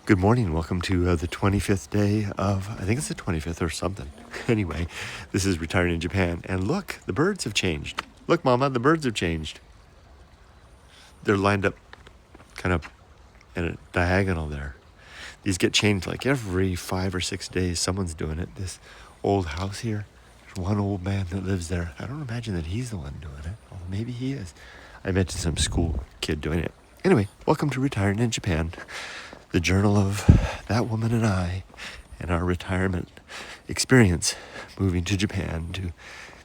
Good morning. Welcome to the 25th day of, I think it's the 25th or something. Anyway, this is Retiring in Japan. And look, the birds have changed. Look, Mama, the birds have changed. They're lined up kind of in a diagonal there. These get changed like every 5 or 6 days. Someone's doing it. This old house here, there's one old man that lives there. I don't imagine that he's the one doing it. Well, maybe he is. I mentioned some school kid doing it. Anyway, welcome to Retiring in Japan, the journal of that woman and I and our retirement experience moving to Japan, to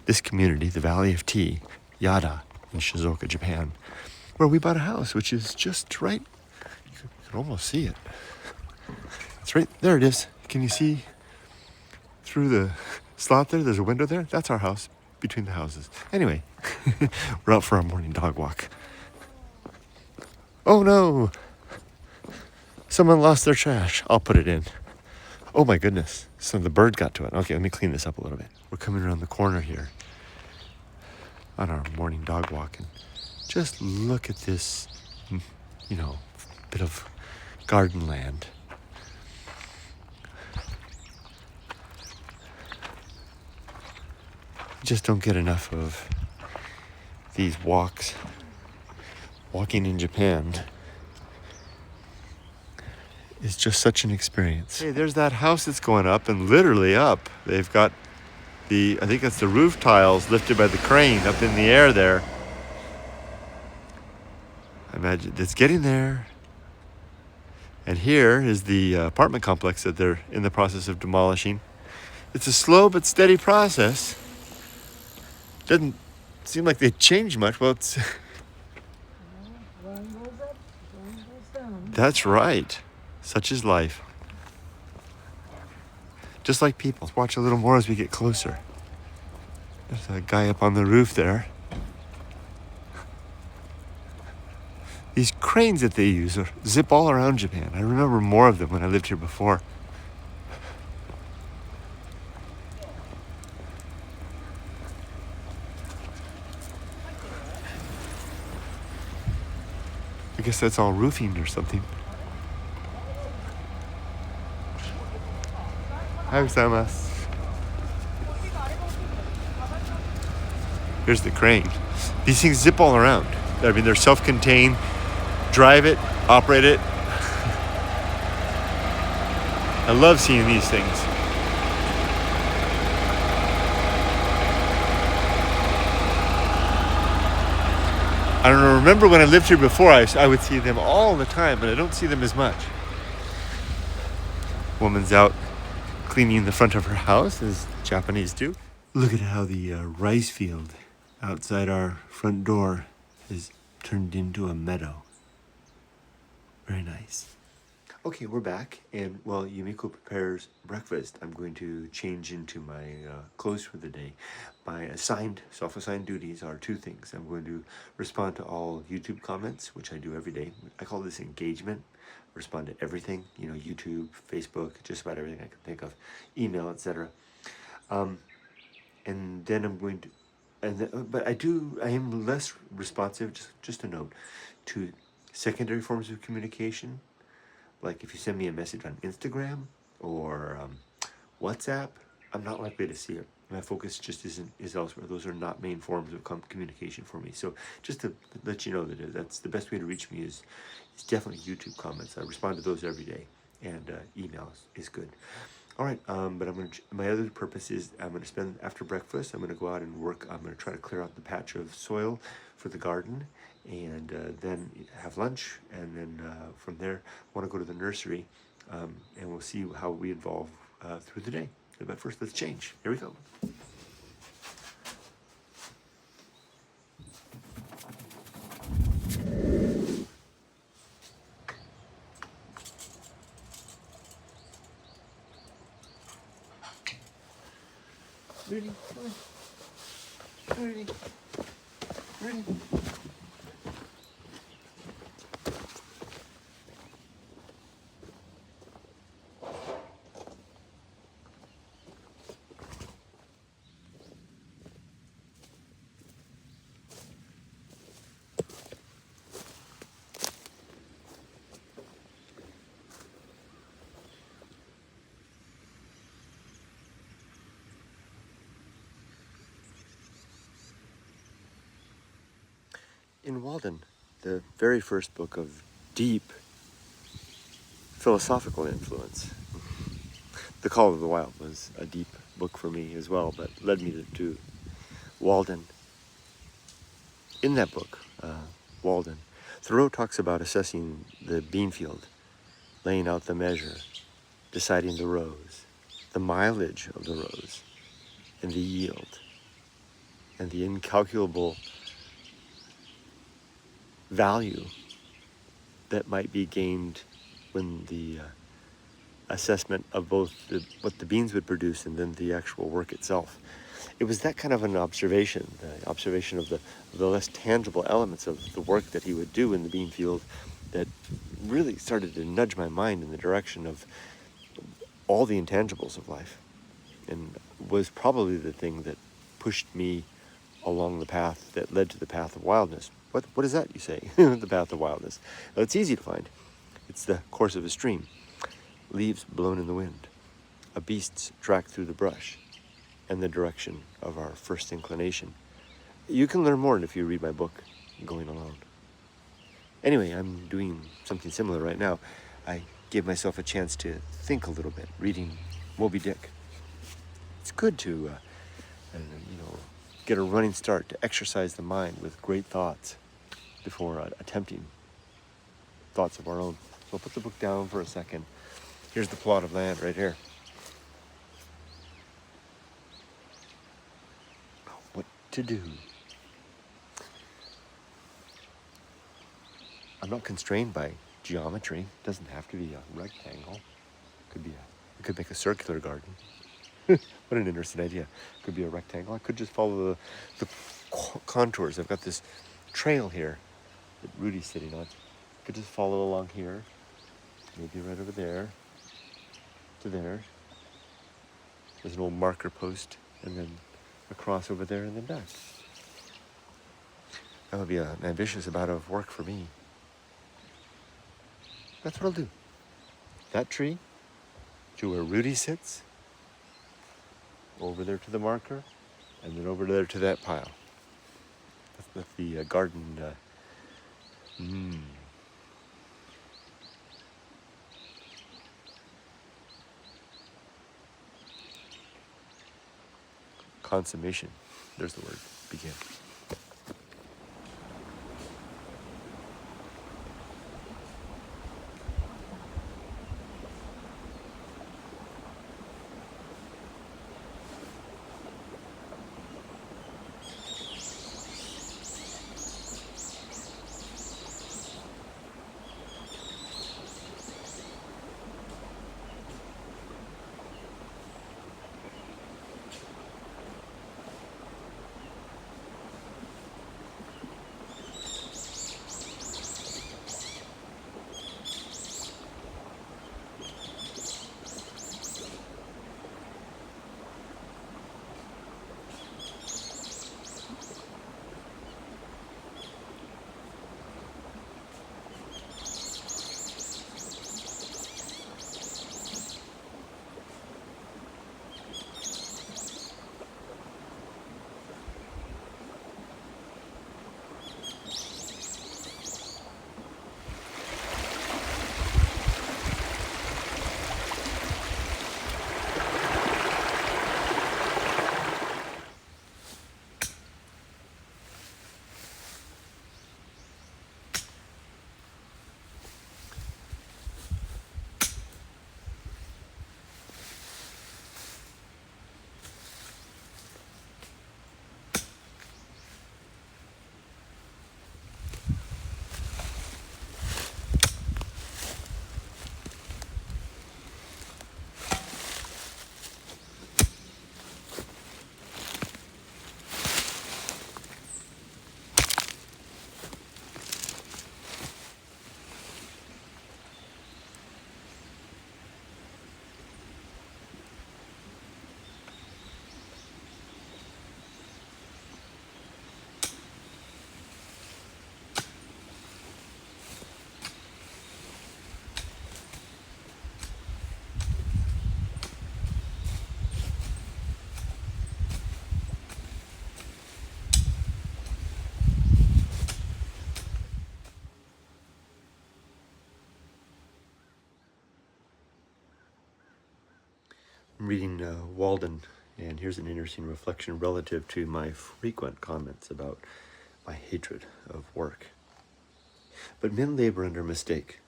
this community, the Valley of Tea, Yada, in Shizuoka, Japan, where we bought a house, which is just right. You can almost see it. It's right there. It is. Can you see through the slot there? There's a window there. That's our house between the houses. Anyway, we're out for our morning dog walk. Oh no! Someone lost their trash. I'll put it in. Oh my goodness. So the bird got to it. Okay, let me clean this up a little bit. We're coming around the corner here on our morning dog walk. And just look at this, bit of garden land. Just don't get enough of these walks. Walking in Japan is just such an experience. Hey, there's that house that's going up, and literally up. They've got I think that's the roof tiles lifted by the crane up in the air there. I imagine it's getting there. And here is the apartment complex that they're in the process of demolishing. It's a slow but steady process. Doesn't seem like they changed much. Well, it's... One goes up, one goes down. That's right. Such is life. Just like people. Let's watch a little more as we get closer. There's a guy up on the roof there. These cranes that they use zip all around Japan. I remember more of them when I lived here before. I guess that's all roofing or something. Hi, gozaimasu. Here's the crane. These things zip all around. I mean, they're self-contained. Drive it, operate it. I love seeing these things. I don't know, remember when I lived here before, I would see them all the time, but I don't see them as much. Woman's out cleaning the front of her house, as Japanese do. Look at how the rice field outside our front door is turned into a meadow. Very nice. Okay, we're back, and while Yumiko prepares breakfast, I'm going to change into my clothes for the day. My self-assigned duties are two things. I'm going to respond to all YouTube comments, which I do every day. I call this engagement. Respond to everything, YouTube, Facebook, just about everything I can think of, email, etc. And then I'm going to, but I am less responsive, just a note, to secondary forms of communication. Like if you send me a message on Instagram or WhatsApp, I'm not likely to see it. My focus just is elsewhere. Those are not main forms of communication for me. So just to let you know that that's the best way to reach me is definitely YouTube comments. I respond to those every day, and emails is good. All right, but my other purpose is I'm going to spend, after breakfast, I'm going to go out and work. I'm going to try to clear out the patch of soil for the garden, and then have lunch, and then from there, I want to go to the nursery, and we'll see how we evolve through the day. But first, let's change. Here we go. Rudy, come on. Rudy. Rudy. in Walden, the very first book of deep philosophical influence. The Call of the Wild was a deep book for me as well, but led me to Walden. In that book, Walden, Thoreau talks about assessing the bean field, laying out the measure, deciding the rows, the mileage of the rows, and the yield, and the incalculable value that might be gained when the assessment of both what the beans would produce and then the actual work itself. It was that kind of an observation, the observation of the less tangible elements of the work that he would do in the bean field, that really started to nudge my mind in the direction of all the intangibles of life, and was probably the thing that pushed me along the path that led to the path of wildness. What is that, you say? The path of wildness. Well, it's easy to find. It's the course of a stream. Leaves blown in the wind. A beast's track through the brush. And the direction of our first inclination. You can learn more if you read my book, Going Alone. Anyway, I'm doing something similar right now. I gave myself a chance to think a little bit, reading Moby Dick. It's good to, get a running start, to exercise the mind with great thoughts before attempting thoughts of our own. So I'll put the book down for a second. Here's the plot of land right here. What to do? I'm not constrained by geometry. It doesn't have to be a rectangle. I could make a circular garden. What an interesting idea. It could be a rectangle. I could just follow the contours. I've got this trail here that Rudy's sitting on. I could just follow along here, maybe right over there to there. There's an old marker post, and then across over there and then back. That would be an ambitious amount of work for me. That's what I'll do. That tree to where Rudy sits, over there to the marker, and then over there to that pile. That's the garden. Consummation. There's the word. Begin. I'm reading Walden, and here's an interesting reflection relative to my frequent comments about my hatred of work. But men labor under mistake.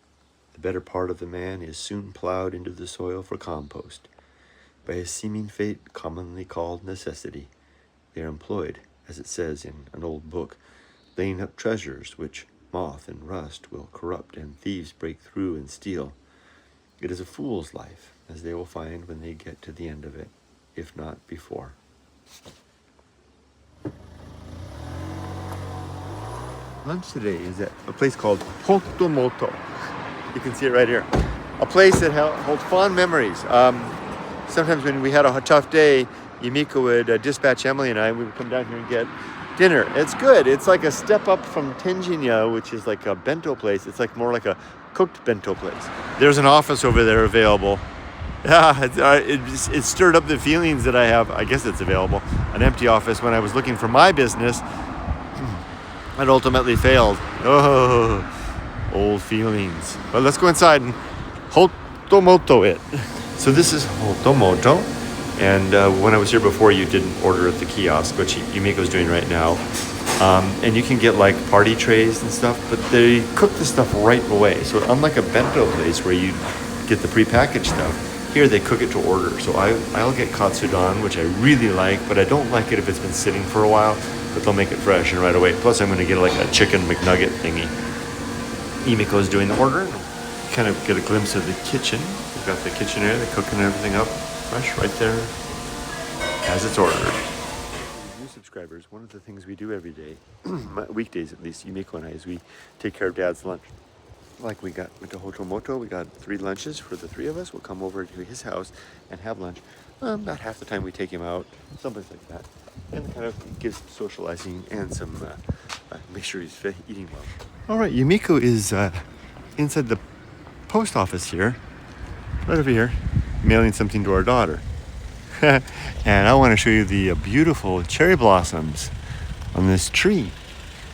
The better part of the man is soon plowed into the soil for compost. By a seeming fate commonly called necessity, they are employed, as it says in an old book, laying up treasures which moth and rust will corrupt and thieves break through and steal. It is a fool's life, as they will find when they get to the end of it, if not before. Lunch today is at a place called Hotomoto. You can see it right here. A place that holds fond memories. Sometimes when we had a tough day, Yumiko would dispatch Emily and I, and we would come down here and get dinner. It's good. It's like a step up from Tenjinya, which is like a bento place. It's like more like a cooked bento place. There's an office over there available. Yeah, it stirred up the feelings that I have. I guess it's available. An empty office when I was looking for my business. It ultimately failed. Oh, old feelings. But let's go inside and Hotomoto it. So this is Hotomoto. And when I was here before, you didn't order at the kiosk, which Yumiko's doing right now. And you can get like party trays and stuff, but they cook the stuff right away. So unlike a bento place where you get the prepackaged stuff, here they cook it to order. So I'll get katsudon, which I really like, but I don't like it if it's been sitting for a while, but they'll make it fresh and right away. Plus I'm gonna get like a chicken McNugget thingy. Yumiko's doing the order. Kind of get a glimpse of the kitchen. We've got the kitchen area, they're cooking everything up fresh right there as it's ordered. New subscribers, one of the things we do every day, weekdays at least, Yumiko and I, is we take care of Dad's lunch. Like went to Hotomoto, we got 3 lunches for the 3 of us. We'll come over to his house and have lunch. About half the time we take him out, someplace like that. And it kind of gives some socializing and some, make sure he's eating well. All right, Yumiko is inside the post office here, right over here, mailing something to our daughter. And I want to show you the beautiful cherry blossoms on this tree,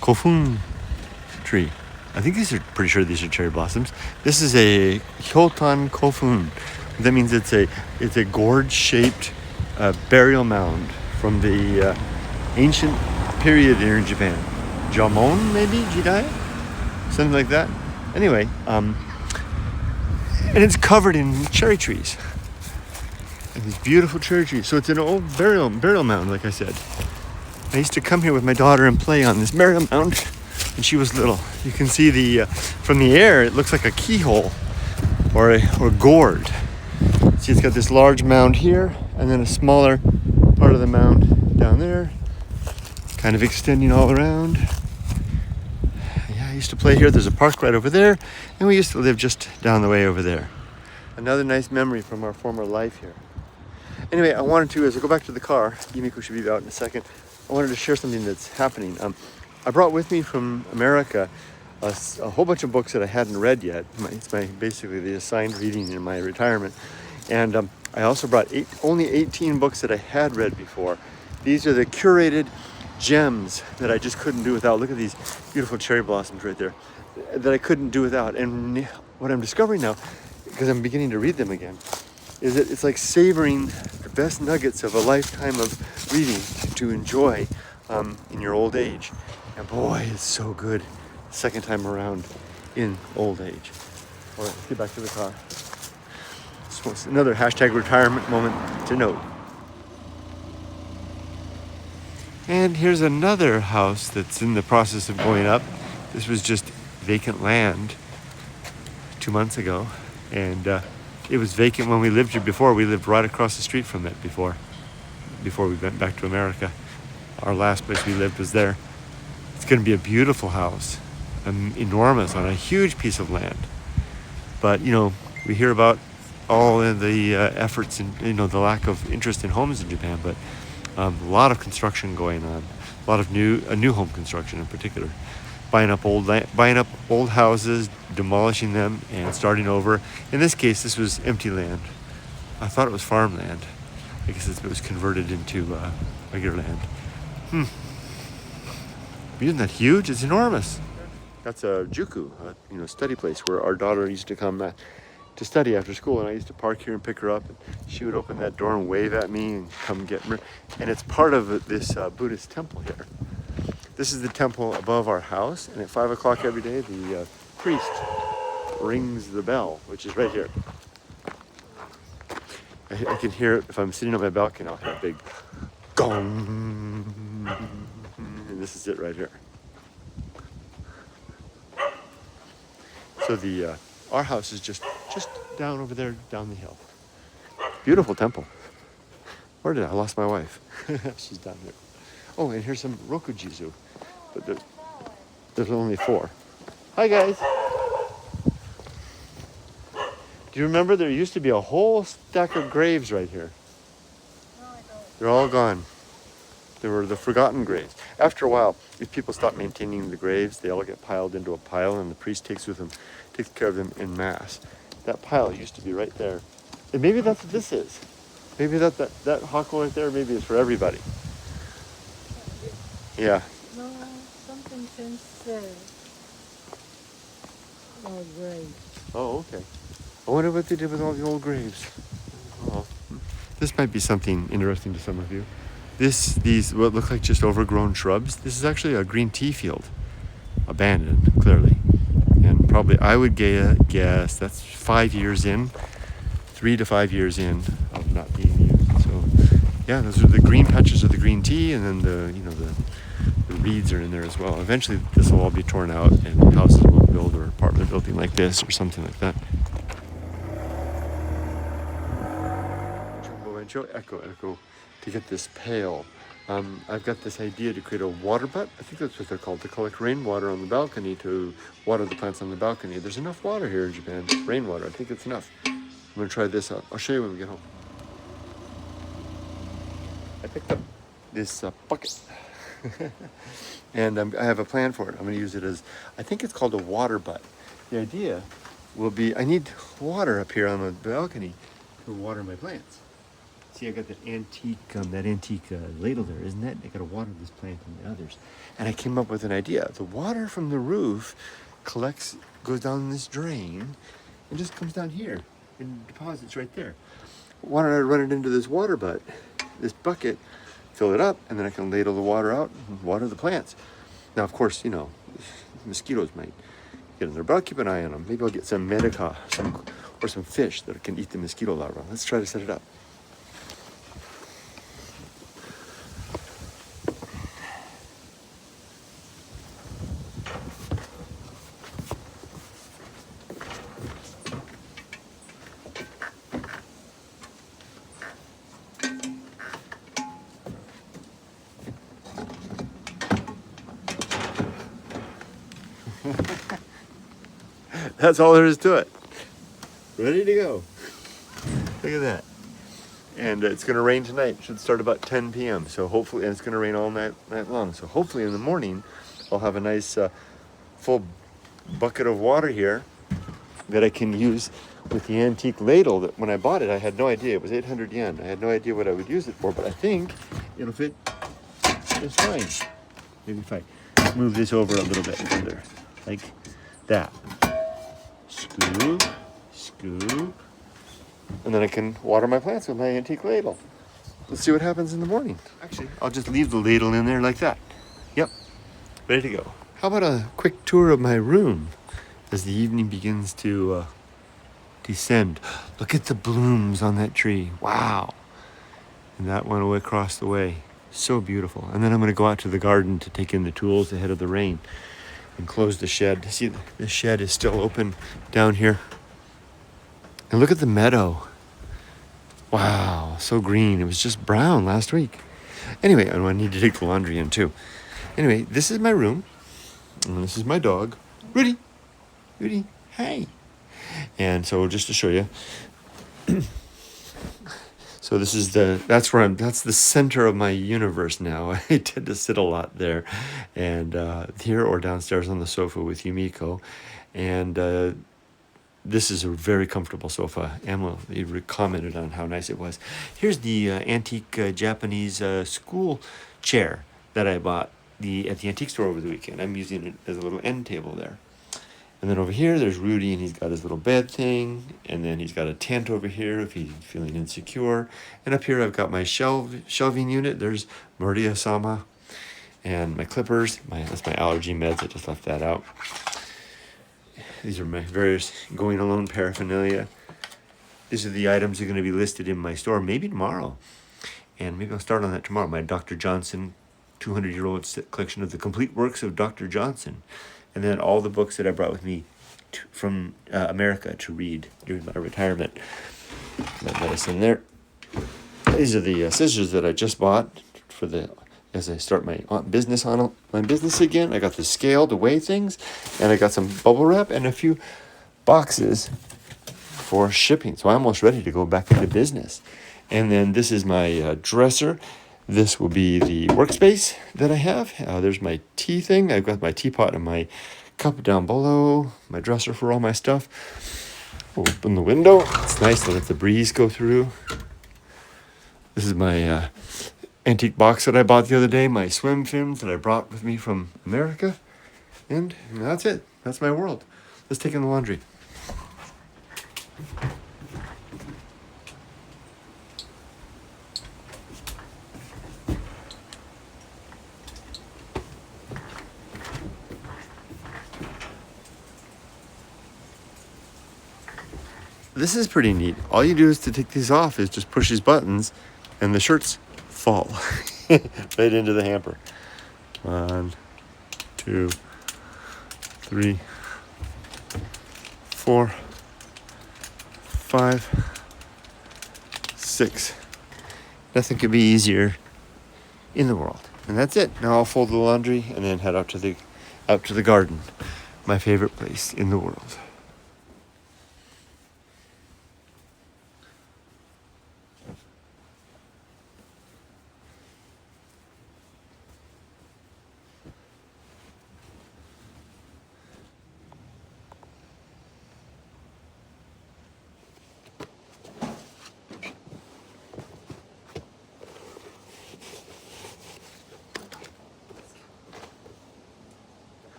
kofun tree. I think pretty sure these are cherry blossoms. This is a hyotan kofun. That means it's a gourd-shaped burial mound from the ancient period here in Japan. Jamon, maybe? Jidai? Something like that. Anyway, and it's covered in cherry trees. And these beautiful cherry trees. So it's an old burial mound, like I said. I used to come here with my daughter and play on this burial mound when she was little. You can see from the air, it looks like a keyhole or gourd. See, it's got this large mound here and then a smaller part of the mound down there, kind of extending all around. Yeah, I used to play here. There's a park right over there, and we used to live just down the way over there. Another nice memory from our former life here. Anyway, I wanted to, as I go back to the car, Yumiko should be out in a second, I wanted to share something that's happening. I brought with me from America a whole bunch of books that I hadn't read yet. It's basically the assigned reading in my retirement. And I also brought only 18 books that I had read before. These are the curated gems that I just couldn't do without. Look at these beautiful cherry blossoms right there that I couldn't do without. And what I'm discovering now, because I'm beginning to read them again, is that it's like savoring the best nuggets of a lifetime of reading to enjoy in your old age. And boy, it's so good second time around in old age. All right, let's get back to the car. So it's another hashtag retirement moment to note. And here's another house that's in the process of going up. This was just vacant land 2 months ago. And it was vacant when we lived here before. We lived right across the street from it before we went back to America. Our last place we lived was there. It's going to be a beautiful house, enormous, on a huge piece of land. But, we hear about all of the efforts and, the lack of interest in homes in Japan, but a lot of construction going on, a lot of new home construction in particular. Buying up old houses, demolishing them, and starting over. In this case, this was empty land. I thought it was farmland. I guess it was converted into regular land. Isn't that huge? It's enormous. That's a juku, study place where our daughter used to come to study after school, and I used to park here and pick her up, and she would open that door and wave at me and come get me. And it's part of this Buddhist temple here. This is the temple above our house, and at 5 o'clock every day, the priest rings the bell, which is right here. I can hear it if I'm sitting on my balcony. I'll hear a big gong, and this is it right here. So the our house is just down over there, down the hill. Beautiful temple. Where did I lost my wife? She's down there. Oh, and here's some rokujizu, but there's only 4. Hi guys. Do you remember there used to be a whole stack of graves right here? No, I don't. They're all gone. They were the forgotten graves. After a while, if people stop maintaining the graves, they all get piled into a pile, and the priest takes care of them in mass. That pile used to be right there. And maybe that's what this is. Maybe that hako right there, maybe is for everybody. Yeah. No, something since oh, great. Oh, okay. I wonder what they did with all the old graves. Oh. This might be something interesting to some of you. These what look like just overgrown shrubs. This is actually a green tea field, abandoned clearly, and probably I would guess that's 5 years in, 3 to 5 years in of not being used. So, yeah, those are the green patches of the green tea, and then the reeds are in there as well. Eventually, this will all be torn out, and houses will be built, or apartment building like this, or something like that. Echo. To get this pail. I've got this idea to create a water butt. I think that's what they're called, to collect rainwater on the balcony to water the plants on the balcony. There's enough water here in Japan, rainwater. I think it's enough. I'm going to try this out. I'll show you when we get home. I picked up this bucket. And I have a plan for it. I'm going to use it as, I think it's called a water butt. The idea will be, I need water up here on the balcony to water my plants. See, I got that antique ladle there, isn't it? I got to water this plant and the others. And I came up with an idea. The water from the roof goes down this drain, and just comes down here and deposits right there. Why don't I run it into this water butt, this bucket, fill it up, and then I can ladle the water out and water the plants. Now, of course, mosquitoes might get in their butt. Keep an eye on them. Maybe I'll get some medica, or some fish that can eat the mosquito larvae. Let's try to set it up. That's all there is to it. Ready to go. Look at that. And it's going to rain tonight. It should start about 10 p.m. So hopefully, and it's going to rain all night long. So hopefully in the morning, I'll have a nice full bucket of water here that I can use with the antique ladle that when I bought it, I had no idea. It was 800 yen. I had no idea what I would use it for, but I think it'll fit just fine. Maybe if I move this over a little bit further, like that. Scoop, and then I can water my plants with my antique ladle. Let's see what happens in the morning. Actually, I'll just leave the ladle in there like that. Yep, ready to go. How about a quick tour of my room as the evening begins to descend? Look at the blooms on that tree. Wow. And that one away across the way. So beautiful. And then I'm going to go out to the garden to take in the tools ahead of the rain and close the shed. See, the shed is still open down here. And look at the meadow. Wow, so green. It was just brown last week. Anyway, and I need to take the laundry in too. Anyway, this is my room. And this is my dog. Rudy, hey. And so just to show you. So this is that's the center of my universe now. I tend to sit a lot there, and here or downstairs on the sofa with Yumiko. And this is a very comfortable sofa. Emma commented on how nice it was. Here's the antique Japanese school chair that I bought at the antique store over the weekend. I'm using it as a little end table there. And then over here, there's Rudy, and he's got his little bed thing. And then he's got a tent over here if he's feeling insecure. And up here, I've got my shelving unit. There's Maria-sama. And my clippers. That's my allergy meds. I just left that out. These are my various going alone paraphernalia. These are the items that are going to be listed in my store, maybe tomorrow. And maybe I'll start on that tomorrow. My Dr. Johnson 200-year-old collection of the complete works of Dr. Johnson. And then all the books that I brought with me from America to read during my retirement. My medicine there. These are the scissors that I just bought as I start my business again. I got the scale to weigh things, and I got some bubble wrap and a few boxes for shipping. So I'm almost ready to go back into business. And then this is my dresser. This will be the workspace that I have. There's my tea thing. I've got my teapot and my cup down below, my dresser for all my stuff. Open the window. It's nice to let the breeze go through. This is my antique box that I bought the other day, my swim fins that I brought with me from America. And that's it. That's my world. Let's take in the laundry. This is pretty neat. All you do is to take these off is just push these buttons and the shirts fall right into the hamper. 1, 2, 3, 4, 5, 6. Nothing could be easier in the world. And that's it. Now I'll fold the laundry and then head out to the garden. My favorite place in the world.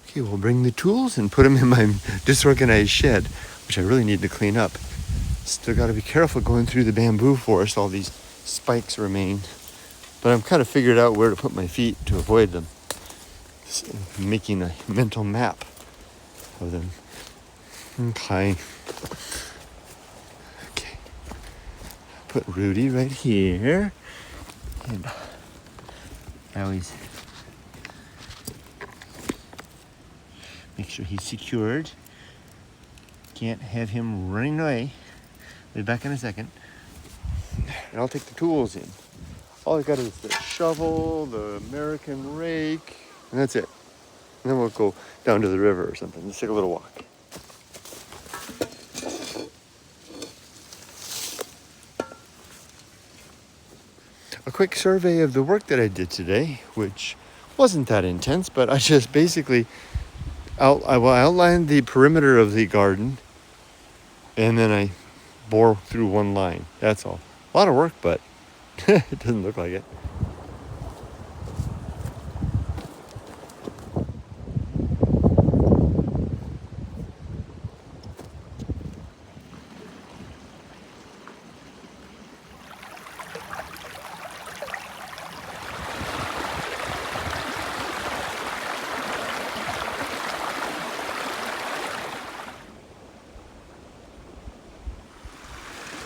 Okay, we'll bring the tools and put them in my disorganized shed, which I really need to clean up. Still got to be careful going through the bamboo forest. All these spikes remain. But I've kind of figured out where to put my feet to avoid them. Making a mental map of them. Okay. Put Rudy right here. And I always make sure he's secured. Can't have him running away. I'll be back in a second. And I'll take the tools in. All I got is the shovel, the American rake, and that's it. And then we'll go down to the river or something. Let's take a little walk. A quick survey of the work that I did today, which wasn't that intense, but I just basically I outlined the perimeter of the garden, and then I bore through one line. That's all. A lot of work, but it doesn't look like it.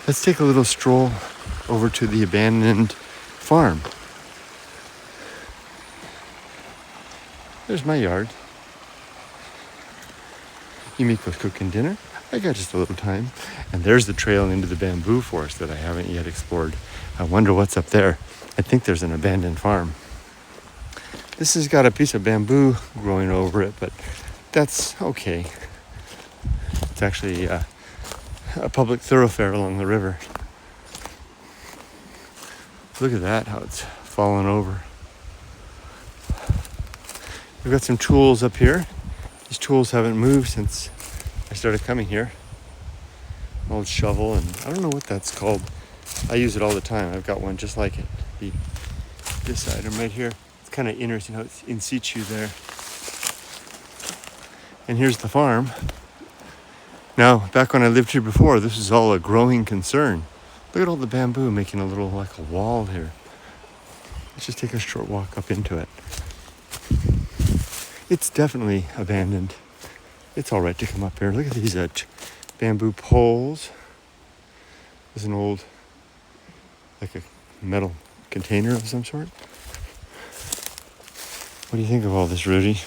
Let's take a little stroll over to the abandoned farm. There's my yard. Yumiko's cooking dinner. I got just a little time. And there's the trail into the bamboo forest that I haven't yet explored. I wonder what's up there. I think there's an abandoned farm. This has got a piece of bamboo growing over it, but that's okay. It's actually a public thoroughfare along the river. Look at that, how it's fallen over. We've got some tools up here. These tools haven't moved since I started coming here. An old shovel, and I don't know what that's called. I use it all the time. I've got one just like it. This item right here. It's kind of interesting how it's in situ there. And here's the farm. Now, back when I lived here before, this was all a growing concern. Look at all the bamboo making a little, like a wall here. Let's just take a short walk up into it. It's definitely abandoned. It's all right to come up here. Look at these bamboo poles. There's an old, like a metal container of some sort. What do you think of all this, Rudy?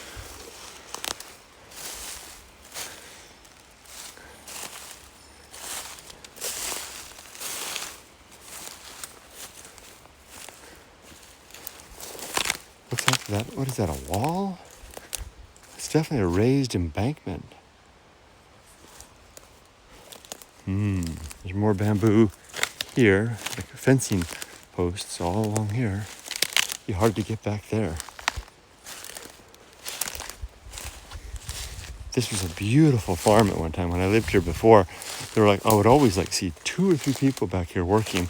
Looks like that. What is that, a wall? It's definitely a raised embankment. There's more bamboo here, like fencing posts all along here. It'd be hard to get back there. This was a beautiful farm at one time. When I lived here before, they were like, I would always like see 2 or 3 people back here working.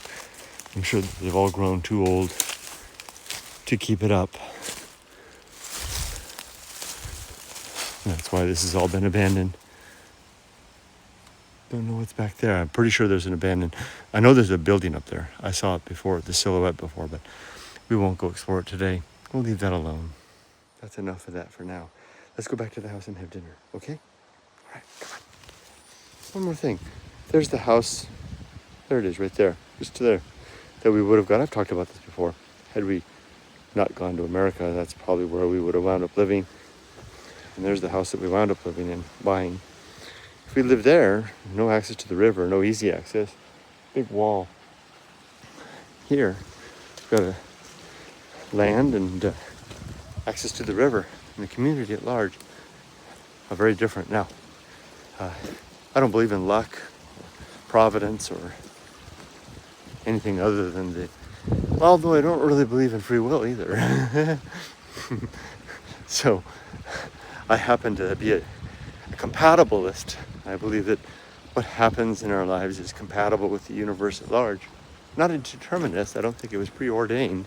I'm sure that they've all grown too old to keep it up. And that's why this has all been abandoned. Don't know what's back there. I'm pretty sure there's an abandoned. I know there's a building up there. I saw it before, the silhouette before, but we won't go explore it today. We'll leave that alone. That's enough of that for now. Let's go back to the house and have dinner, okay? All right, come on. One more thing. There's the house. There it is, right there, just there, that we would have got. I've talked about this before. Had we not gone to America, that's probably where we would have wound up living. And there's the house that we wound up living in, buying. If we lived there, no access to the river, no easy access, big wall. Here, we've got a land and access to the river, and the community at large are very different. Now, I don't believe in luck, providence, or anything other than the, although I don't really believe in free will either. So, I happen to be a compatibilist. I believe that what happens in our lives is compatible with the universe at large. Not a determinist. I don't think it was preordained,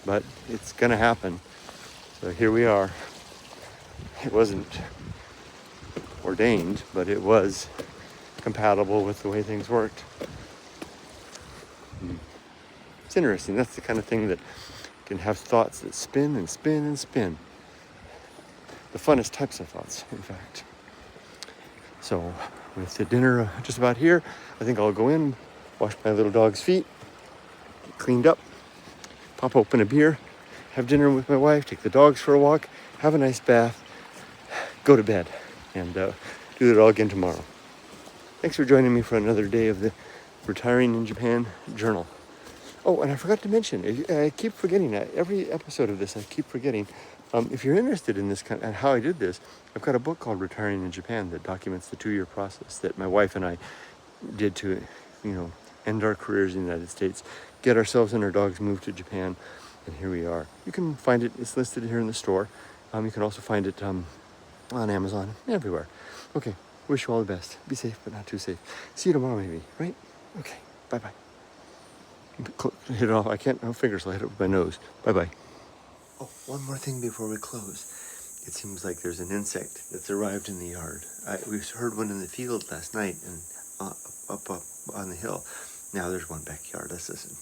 but it's going to happen. So here we are. It wasn't ordained, but it was compatible with the way things worked. It's interesting. That's the kind of thing that can have thoughts that spin and spin and spin. The funnest types of thoughts, in fact. So, with the dinner just about here, I think I'll go in, wash my little dog's feet, get cleaned up, pop open a beer, have dinner with my wife, take the dogs for a walk, have a nice bath, go to bed, and do it all again tomorrow. Thanks for joining me for another day of the Retiring in Japan journal. Oh, and I forgot to mention, I keep forgetting that. Every episode of this, I keep forgetting. If you're interested in this and how I did this, I've got a book called Retiring in Japan that documents the 2-year process that my wife and I did to, end our careers in the United States, get ourselves and our dogs moved to Japan, and here we are. You can find it. It's listed here in the store. You can also find it on Amazon, everywhere. Okay, wish you all the best. Be safe, but not too safe. See you tomorrow, maybe, right? Okay, bye-bye. Hit it off. I can't, no fingers, so I hit it with my nose. Bye-bye. Oh, one more thing before we close. It seems like there's an insect that's arrived in the yard. We heard one in the field last night and up on the hill. Now there's one backyard. Let's listen.